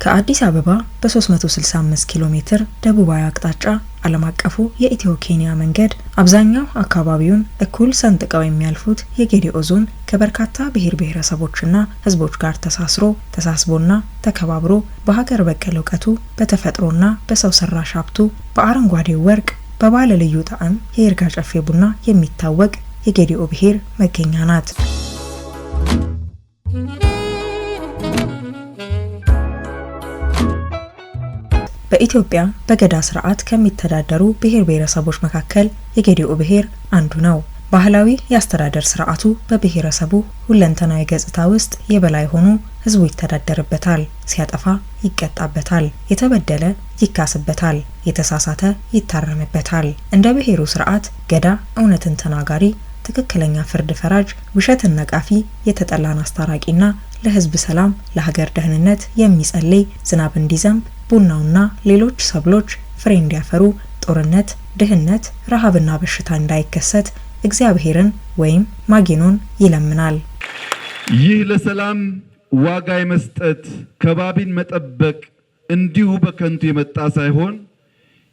ከአዲስ አበባ በ365 ኪሎ ሜትር ደቡባዊ አቅጣጫ ዓለም አቀፉ የኢትዮ ኬንያ መንገድ አብዛኛው አካባቢውን እኩል ሰንጥቀው የሚያልፉት የጌዲኦ ዞን ከበርካታ ብሔር ብሔረሰቦችና ህዝቦች ጋር ተሳስቦና ተከባብሮ በሀገር በቀል እውቀቱ በተፈጥሮና በሰው ሰራሽ ሀብቱ በአረንጓዴው ወርቅ በባለ ልዩ ጣዕም የይርጋ ጨፌ ቡና የሚታወቅ የጌዲኦ ብሔር መገኛ ናት። በኢትዮጵያ በገዳ ስርዓት ከሚተዳደሩ ብሔር ብሔረሰቦች መካከል የጌዲኦ ብሔር አንዱ ነው። ባህላዊ የአስተዳደር ስርዓቱ በብሔረሰቡ ሁለንተናዊ ገጽታ ውስጥ የበላይ ሆኖ ህዝቡ ይተዳደርበታል፣ ሲያጠፋ ይቀጣበታል፣ የተበደለ ይካስበታል፣ የተሳሳተ ይታረምበታል። እንደ ብሔሩ ስርዓት ገዳ እውነትን ተናጋሪ፣ ትክክለኛ ፍርድ ፈራጅ፣ ውሸትን ነቃፊ፣ የተጠላን አስታራቂና ለህዝብ ሰላም ለሀገር ደህንነት የሚጸልይ፣ ዝናብ እንዲዘንብ ቡናውና ሌሎች ሰብሎች ፍሬ እንዲያፈሩ፣ ጦርነት፣ ድህነት፣ ረሃብና በሽታ እንዳይከሰት እግዚአብሔርን ወይም ማጊኖን ይለምናል። ይህ ለሰላም ዋጋ የመስጠት ከባቢን መጠበቅ እንዲሁ በከንቱ የመጣ ሳይሆን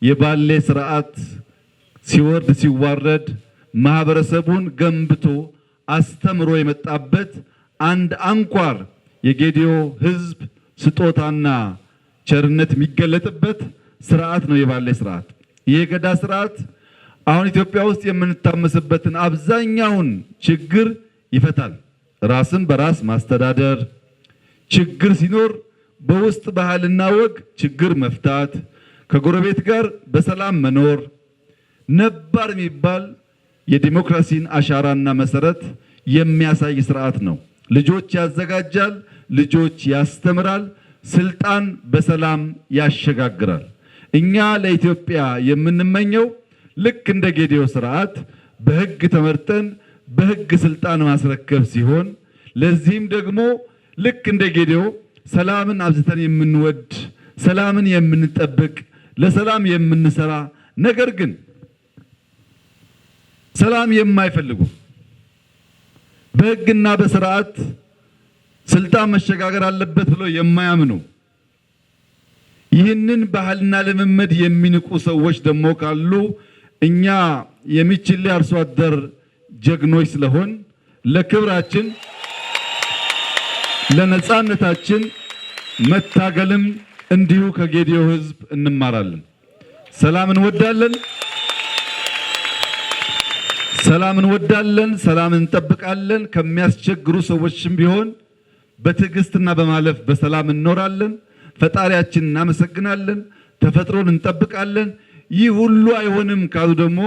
የባሌ ስርዓት ሲወርድ ሲዋረድ ማህበረሰቡን ገንብቶ አስተምሮ የመጣበት አንድ አንኳር የጌዲኦ ህዝብ ስጦታና ቸርነት የሚገለጥበት ስርዓት ነው የባሌ ስርዓት። የገዳ ስርዓት አሁን ኢትዮጵያ ውስጥ የምንታመስበትን አብዛኛውን ችግር ይፈታል። ራስን በራስ ማስተዳደር፣ ችግር ሲኖር በውስጥ ባህልና ወግ ችግር መፍታት፣ ከጎረቤት ጋር በሰላም መኖር፣ ነባር የሚባል የዲሞክራሲን አሻራና መሰረት የሚያሳይ ስርዓት ነው። ልጆች ያዘጋጃል፣ ልጆች ያስተምራል፣ ስልጣን በሰላም ያሸጋግራል። እኛ ለኢትዮጵያ የምንመኘው ልክ እንደ ጌዲኦ ስርዓት በህግ ተመርጠን በህግ ስልጣን ማስረከብ ሲሆን ለዚህም ደግሞ ልክ እንደ ጌዲኦ ሰላምን አብዝተን የምንወድ፣ ሰላምን የምንጠብቅ፣ ለሰላም የምንሰራ ነገር ግን ሰላም የማይፈልጉ በህግና በስርዓት ስልጣን መሸጋገር አለበት ብሎ የማያምኑ ይህንን ባህልና ልምምድ የሚንቁ ሰዎች ደግሞ ካሉ እኛ የሚችል አርሶ አደር ጀግኖች ስለሆን ለክብራችን ለነጻነታችን መታገልም እንዲሁ ከጌዲኦ ህዝብ እንማራለን። ሰላም እንወዳለን፣ ሰላም እንጠብቃለን። ከሚያስቸግሩ ሰዎችም ቢሆን በትዕግስትና በማለፍ በሰላም እንኖራለን። ፈጣሪያችን እናመሰግናለን፣ ተፈጥሮን እንጠብቃለን። ይህ ሁሉ አይሆንም ካሉ ደግሞ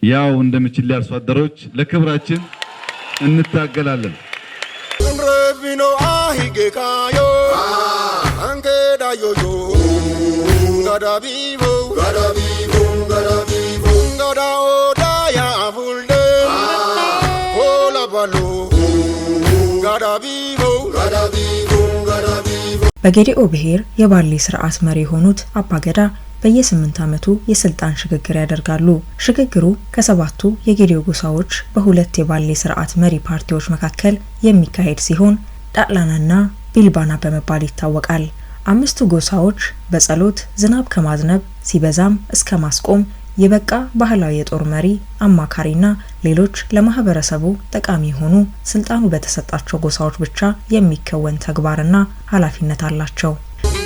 ያው እንደምችል አርሶ አደሮች ለክብራችን እንታገላለን። ረቢኖ አሂጌካዮ አንከዳዮዮ ጋዳቢቦ ጋዳቢቦ ጋዳቢቦ ጋዳኦዳያ አቡልደ ሆላባሎ ጋዳቢቦ ጋዳቢቦ ጋዳቢቦ። በጌዲኦ ብሔር የባሌ ስርዓት መሪ የሆኑት አባገዳ በየ8 ዓመቱ የስልጣን ሽግግር ያደርጋሉ። ሽግግሩ ከሰባቱ የጌዲኦ ጎሳዎች በሁለት የባሌ ስርዓት መሪ ፓርቲዎች መካከል የሚካሄድ ሲሆን ዳላናና ቢልባና በመባል ይታወቃል። አምስቱ ጎሳዎች በጸሎት ዝናብ ከማዝነብ ሲበዛም እስከ ማስቆም የበቃ ባህላዊ የጦር መሪ፣ አማካሪና ሌሎች ለማህበረሰቡ ጠቃሚ የሆኑ ስልጣኑ በተሰጣቸው ጎሳዎች ብቻ የሚከወን ተግባርና ኃላፊነት አላቸው።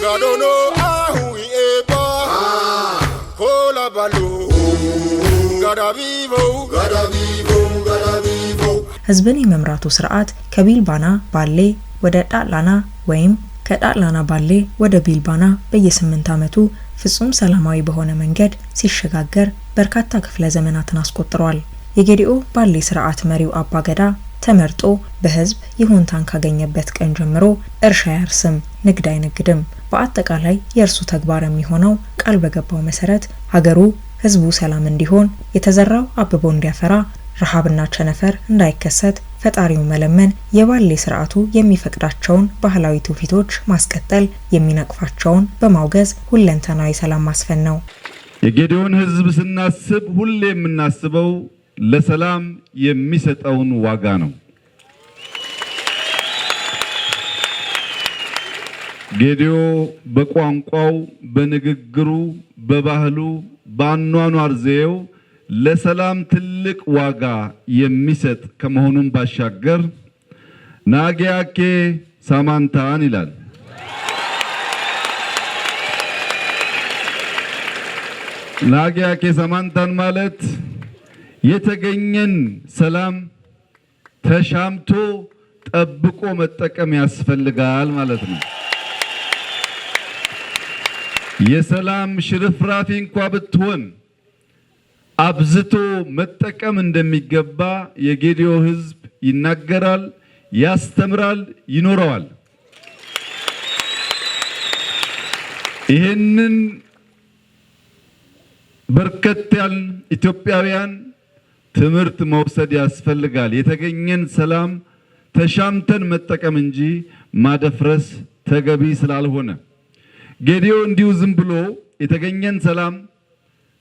ጋዶኖ አሁይኤባ ኮላባሎ ጋዳቢቦ ጋዳቢቦ ጋዳቢቦ። ህዝብን የመምራቱ ስርዓት ከቢልባና ባሌ ወደ ዳላና ወይም ከዳላና ባሌ ወደ ቢልባና በየ8 ዓመቱ ፍጹም ሰላማዊ በሆነ መንገድ ሲሸጋገር በርካታ ክፍለ ዘመናትን አስቆጥሯል። የጌዲኦ ባሌ ስርዓት መሪው አባገዳ ተመርጦ በህዝብ ይሁንታን ካገኘበት ቀን ጀምሮ እርሻ ያርስም፣ ንግድ አይነግድም። በአጠቃላይ የእርሱ ተግባር የሚሆነው ቃል በገባው መሰረት ሀገሩ ህዝቡ ሰላም እንዲሆን፣ የተዘራው አብቦ እንዲያፈራ፣ ረሃብና ቸነፈር እንዳይከሰት ፈጣሪው መለመን፣ የባሌ ስርዓቱ የሚፈቅዳቸውን ባህላዊ ትውፊቶች ማስቀጠል፣ የሚነቅፋቸውን በማውገዝ ሁለንተናዊ ሰላም ማስፈን ነው። የጌዲኦን ህዝብ ስናስብ ሁሌ የምናስበው ለሰላም የሚሰጠውን ዋጋ ነው። ጌዲዮ በቋንቋው፣ በንግግሩ፣ በባህሉ፣ በአኗኗር ዘዬው ለሰላም ትልቅ ዋጋ የሚሰጥ ከመሆኑም ባሻገር ናጌያኬ ሳማንታን ይላል። ናጌያኬ ሳማንታን ማለት የተገኘን ሰላም ተሻምቶ ጠብቆ መጠቀም ያስፈልጋል ማለት ነው። የሰላም ሽርፍራፊ እንኳ ብትሆን አብዝቶ መጠቀም እንደሚገባ የጌዲዮ ሕዝብ ይናገራል፣ ያስተምራል፣ ይኖረዋል። ይህንን በርከት ያል ኢትዮጵያውያን ትምህርት መውሰድ ያስፈልጋል። የተገኘን ሰላም ተሻምተን መጠቀም እንጂ ማደፍረስ ተገቢ ስላልሆነ ጌዲዮ እንዲሁ ዝም ብሎ የተገኘን ሰላም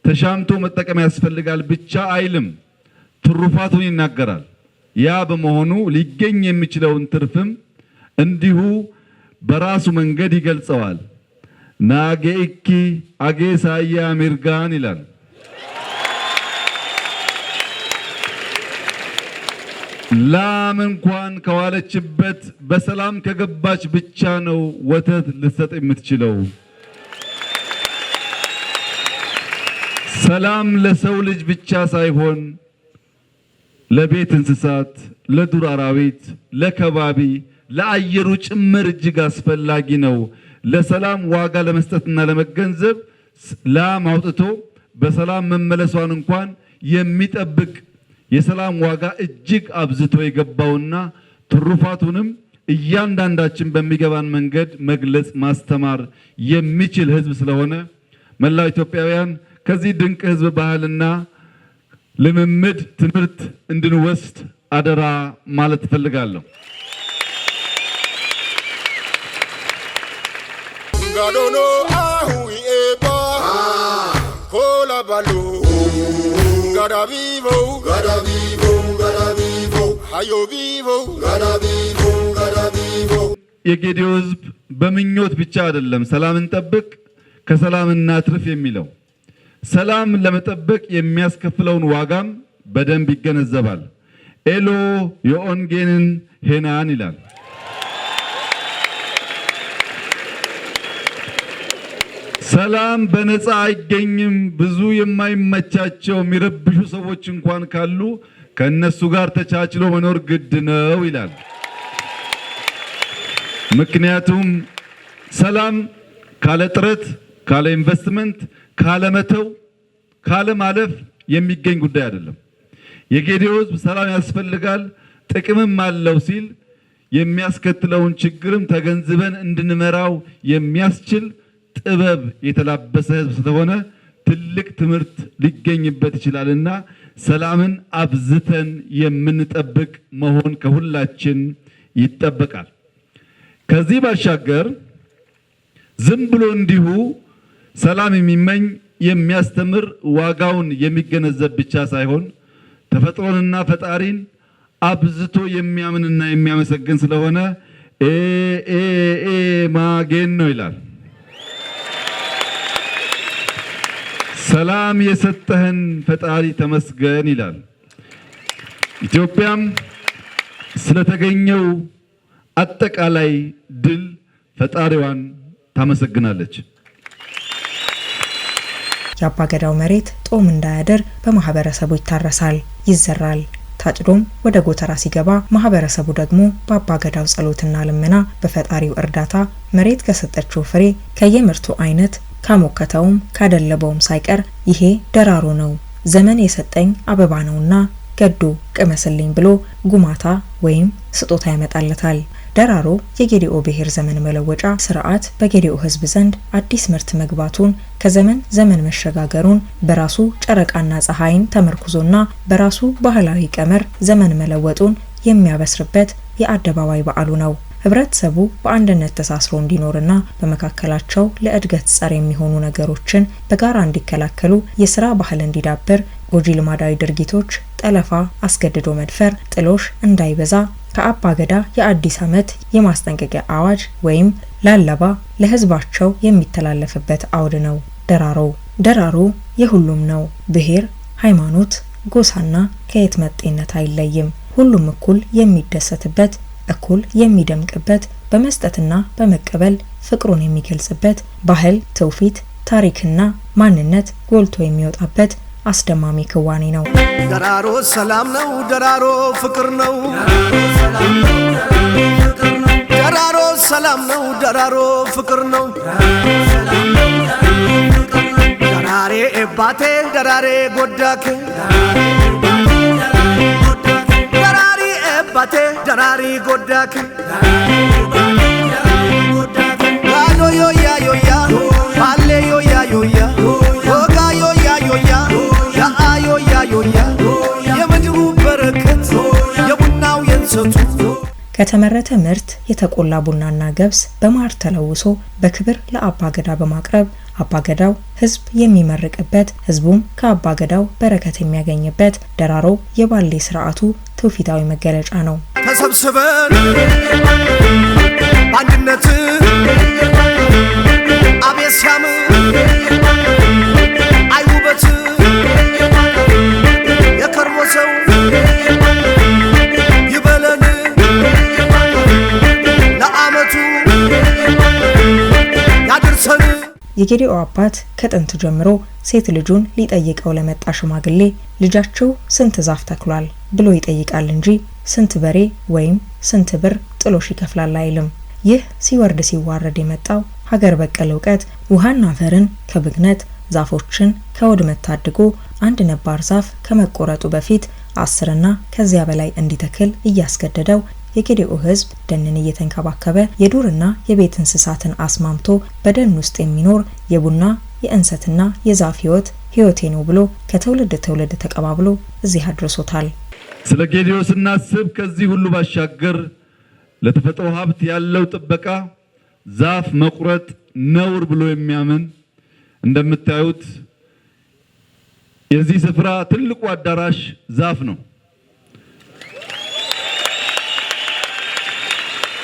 ተሻምቶ መጠቀም ያስፈልጋል ብቻ አይልም፣ ትሩፋቱን ይናገራል። ያ በመሆኑ ሊገኝ የሚችለውን ትርፍም እንዲሁ በራሱ መንገድ ይገልጸዋል። ናጌኢኪ አጌሳያ ሚርጋን ይላል። ላም እንኳን ከዋለችበት በሰላም ከገባች ብቻ ነው ወተት ልትሰጥ የምትችለው። ሰላም ለሰው ልጅ ብቻ ሳይሆን ለቤት እንስሳት፣ ለዱር አራዊት፣ ለከባቢ፣ ለአየሩ ጭምር እጅግ አስፈላጊ ነው። ለሰላም ዋጋ ለመስጠትና ለመገንዘብ ላም አውጥቶ በሰላም መመለሷን እንኳን የሚጠብቅ የሰላም ዋጋ እጅግ አብዝቶ የገባውና ትሩፋቱንም እያንዳንዳችን በሚገባን መንገድ መግለጽ ማስተማር የሚችል ሕዝብ ስለሆነ መላው ኢትዮጵያውያን ከዚህ ድንቅ ሕዝብ ባህልና ልምምድ ትምህርት እንድንወስድ አደራ ማለት እፈልጋለሁ። ጋዶኖ አሁ ኤባ ኮላባሉ ጋዳቢቦ ጋዳቢቦ ጋዳቢቦ ሃዮቢቦ ጋዳቢቦ ጋዳቢቦ የጌዲዮ ሕዝብ በምኞት ብቻ አይደለም ሰላምን ጠብቅ ከሰላም እናትርፍ የሚለው። ሰላም ለመጠበቅ የሚያስከፍለውን ዋጋም በደንብ ይገነዘባል። ኤሎ የኦንጌንን ሄናን ይላል። ሰላም በነፃ አይገኝም። ብዙ የማይመቻቸው የሚረብሹ ሰዎች እንኳን ካሉ ከነሱ ጋር ተቻችሎ መኖር ግድ ነው ይላል። ምክንያቱም ሰላም ካለ ጥረት፣ ካለ ኢንቨስትመንት፣ ካለ መተው፣ ካለ ማለፍ የሚገኝ ጉዳይ አይደለም። የጌዲዮ ሕዝብ ሰላም ያስፈልጋል ጥቅምም አለው ሲል የሚያስከትለውን ችግርም ተገንዝበን እንድንመራው የሚያስችል ጥበብ የተላበሰ ሕዝብ ስለሆነ ትልቅ ትምህርት ሊገኝበት ይችላልና ሰላምን አብዝተን የምንጠብቅ መሆን ከሁላችን ይጠበቃል። ከዚህ ባሻገር ዝም ብሎ እንዲሁ ሰላም የሚመኝ የሚያስተምር ዋጋውን የሚገነዘብ ብቻ ሳይሆን ተፈጥሮንና ፈጣሪን አብዝቶ የሚያምንና የሚያመሰግን ስለሆነ ማጌን ነው ይላል። ሰላም የሰጠህን ፈጣሪ ተመስገን ይላል። ኢትዮጵያም ስለተገኘው አጠቃላይ ድል ፈጣሪዋን ታመሰግናለች። የአባገዳው መሬት ጦም እንዳያደር በማህበረሰቡ ይታረሳል፣ ይዘራል። ታጭዶም ወደ ጎተራ ሲገባ ማህበረሰቡ ደግሞ በአባገዳው ጸሎትና ልመና በፈጣሪው እርዳታ መሬት ከሰጠችው ፍሬ ከየምርቱ አይነት ካሞከተውም ካደለበውም ሳይቀር ይሄ ደራሮ ነው ዘመን የሰጠኝ አበባ ነውና ገዶ ቅመስልኝ ብሎ ጉማታ ወይም ስጦታ ያመጣለታል። ደራሮ የጌዲኦ ብሔር ዘመን መለወጫ ስርዓት በጌዲኦ ሕዝብ ዘንድ አዲስ ምርት መግባቱን ከዘመን ዘመን መሸጋገሩን በራሱ ጨረቃና ፀሐይን ተመርኩዞና በራሱ ባህላዊ ቀመር ዘመን መለወጡን የሚያበስርበት የአደባባይ በዓሉ ነው። ህብረተሰቡ በአንድነት ተሳስሮ እንዲኖርና በመካከላቸው ለእድገት ጸር የሚሆኑ ነገሮችን በጋራ እንዲከላከሉ የሥራ ባህል እንዲዳብር ጎጂ ልማዳዊ ድርጊቶች፣ ጠለፋ፣ አስገድዶ መድፈር፣ ጥሎሽ እንዳይበዛ ከአባገዳ የአዲስ ዓመት የማስጠንቀቂያ አዋጅ ወይም ላለባ ለህዝባቸው የሚተላለፍበት አውድ ነው። ደራሮ የሁሉም ነው። ብሔር፣ ሃይማኖት፣ ጎሳና ከየት መጤነት አይለይም። ሁሉም እኩል የሚደሰትበት፣ እኩል የሚደምቅበት፣ በመስጠትና በመቀበል ፍቅሩን የሚገልጽበት፣ ባህል፣ ትውፊት፣ ታሪክና ማንነት ጎልቶ የሚወጣበት አስደማሚ ክዋኔ ነው። ደራሮ ሰላም ነው፣ ደራሮ ፍቅር ነው። ደራሮ ሰላም ነው፣ ደራሮ ፍቅር ነው። ደራሬ ኤባቴ ደራሬ ጎዳኬ ደራሪ ኤባቴ ደራሪ ጎዳኬ ያሎ ዮያ ዮያ ባሌ ዮያ ዮያ ወጋ ዮያ ዮያ ያአ ዮያ ዮያ የምድሩ በረከት የቡናው የንሰቱ ከተመረተ ምርት የተቆላ ቡናና ገብስ በማር ተለውሶ በክብር ለአባገዳ በማቅረብ አባገዳው ህዝብ የሚመርቅበት ህዝቡም ከአባገዳው በረከት የሚያገኝበት ደራሮ የባሌ ስርዓቱ ትውፊታዊ መገለጫ ነው። ተሰብስበን አንድነት አቤሲያም አይውበት የከርሞ ሰው ይበለን ለአመቱ ያድርሰን። የጌዲኦ አባት ከጥንት ጀምሮ ሴት ልጁን ሊጠይቀው ለመጣ ሽማግሌ ልጃቸው ስንት ዛፍ ተክሏል ብሎ ይጠይቃል እንጂ ስንት በሬ ወይም ስንት ብር ጥሎሽ ይከፍላል አይልም። ይህ ሲወርድ ሲዋረድ የመጣው ሀገር በቀል እውቀት ውሃና አፈርን ከብግነት ዛፎችን ከውድመት ታድጎ አንድ ነባር ዛፍ ከመቆረጡ በፊት 10ና ከዚያ በላይ እንዲተክል እያስገደደው የጌዲኦ ህዝብ ደንን እየተንከባከበ የዱርና የቤት እንስሳትን አስማምቶ በደን ውስጥ የሚኖር የቡና የእንሰትና የዛፍ ህይወቴ ነው ብሎ ከትውልድ ትውልድ ተቀባብሎ እዚህ አድርሶታል። ስለ ጌዲኦ ስናስብ ከዚህ ሁሉ ባሻገር ለተፈጥሮ ሀብት ያለው ጥበቃ ዛፍ መቁረጥ ነውር ብሎ የሚያምን እንደምታዩት የዚህ ስፍራ ትልቁ አዳራሽ ዛፍ ነው።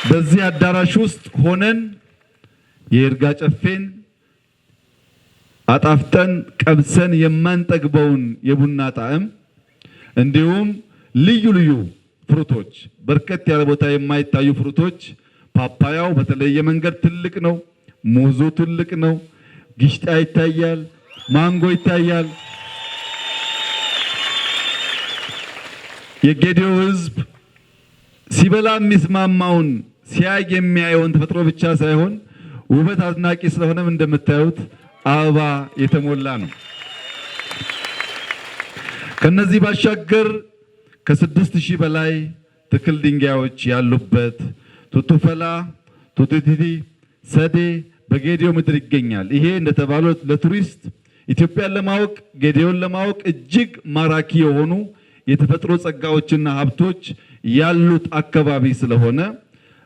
በዚህ አዳራሽ ውስጥ ሆነን የይርጋ ጨፌን አጣፍጠን ቀብሰን የማንጠግበውን የቡና ጣዕም እንዲሁም ልዩ ልዩ ፍሩቶች በርከት ያለ ቦታ የማይታዩ ፍሩቶች ፓፓያው በተለየ መንገድ ትልቅ ነው፣ ሙዙ ትልቅ ነው፣ ግሽጣ ይታያል፣ ማንጎ ይታያል። የጌዲኦ ህዝብ ሲበላ የሚስማማውን ሲያይ የሚያየውን ተፈጥሮ ብቻ ሳይሆን ውበት አድናቂ ስለሆነም እንደምታዩት አበባ የተሞላ ነው። ከነዚህ ባሻገር ከ6000 በላይ ትክል ድንጋዮች ያሉበት ቱቱፈላ፣ ቱቱቲቲ፣ ሰዴ በጌዲኦ ምድር ይገኛል። ይሄ እንደተባለው ለቱሪስት ኢትዮጵያን ለማወቅ ጌዲኦን ለማወቅ እጅግ ማራኪ የሆኑ የተፈጥሮ ጸጋዎችና ሀብቶች ያሉት አካባቢ ስለሆነ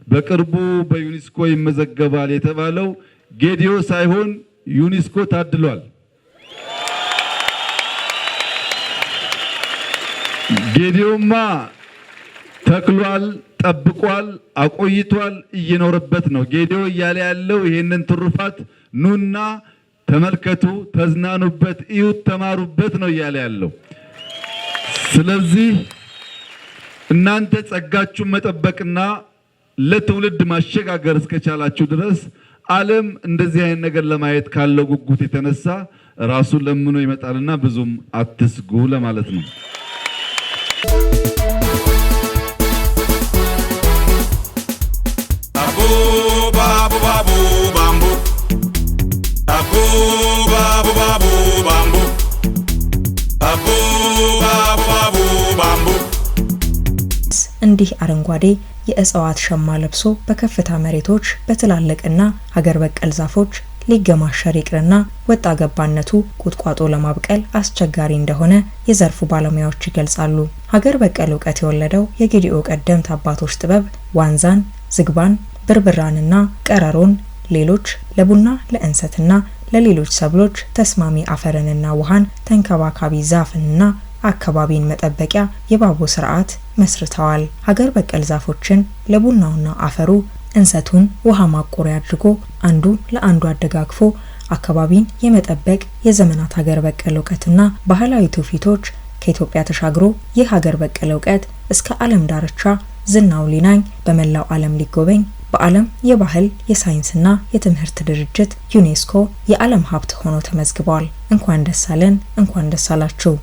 በቅርቡ በዩኒስኮ ይመዘገባል የተባለው ጌዲኦ ሳይሆን ዩኒስኮ ታድሏል። ጌዲኦማ ተክሏል፣ ጠብቋል፣ አቆይቷል፣ እየኖረበት ነው። ጌዲኦ እያለ ያለው ይሄንን ትሩፋት ኑና ተመልከቱ፣ ተዝናኑበት፣ እዩት፣ ተማሩበት ነው እያለ ያለው። ስለዚህ እናንተ ጸጋችሁን መጠበቅና ለትውልድ ማሸጋገር እስከቻላችሁ ድረስ ዓለም እንደዚህ አይነት ነገር ለማየት ካለው ጉጉት የተነሳ ራሱ ለምኖ ይመጣልና ብዙም አትስጉ ለማለት ነው። እንዲህ አረንጓዴ የእጽዋት ሸማ ለብሶ በከፍታ መሬቶች በትላልቅና ሀገር በቀል ዛፎች ሊገማሸር ይቅርና ወጣ ገባነቱ ቁጥቋጦ ለማብቀል አስቸጋሪ እንደሆነ የዘርፉ ባለሙያዎች ይገልጻሉ። ሀገር በቀል እውቀት የወለደው የጌዲኦ ቀደምት አባቶች ጥበብ ዋንዛን፣ ዝግባን፣ ብርብራንና ቀረሮን ሌሎች ለቡና ለእንሰትና ለሌሎች ሰብሎች ተስማሚ አፈርንና ውሃን ተንከባካቢ ዛፍንና አካባቢን መጠበቂያ የባቦ ስርዓት መስርተዋል። ሀገር በቀል ዛፎችን ለቡናውና አፈሩ እንሰቱን ውሃ ማቆሪያ አድርጎ አንዱ ለአንዱ አደጋግፎ አካባቢን የመጠበቅ የዘመናት ሀገር በቀል ዕውቀትና ባህላዊ ትውፊቶች ከኢትዮጵያ ተሻግሮ የሀገር በቀል ዕውቀት እስከ ዓለም ዳርቻ ዝናው ሊናኝ በመላው ዓለም ሊጎበኝ በዓለም የባህል የሳይንስና የትምህርት ድርጅት ዩኔስኮ የዓለም ሀብት ሆኖ ተመዝግቧል። እንኳን ደስ አለን፣ እንኳን ደስ አላችሁ።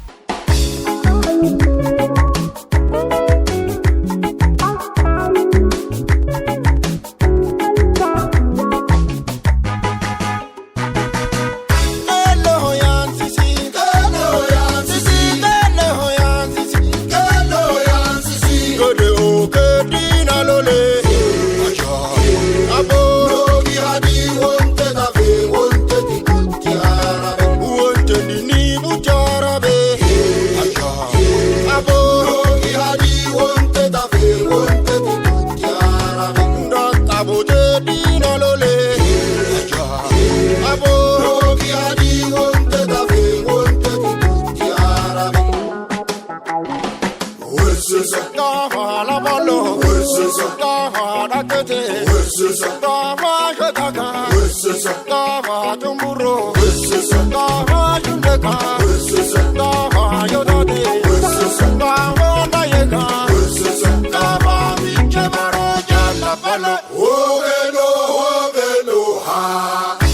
Oh, hello, ha.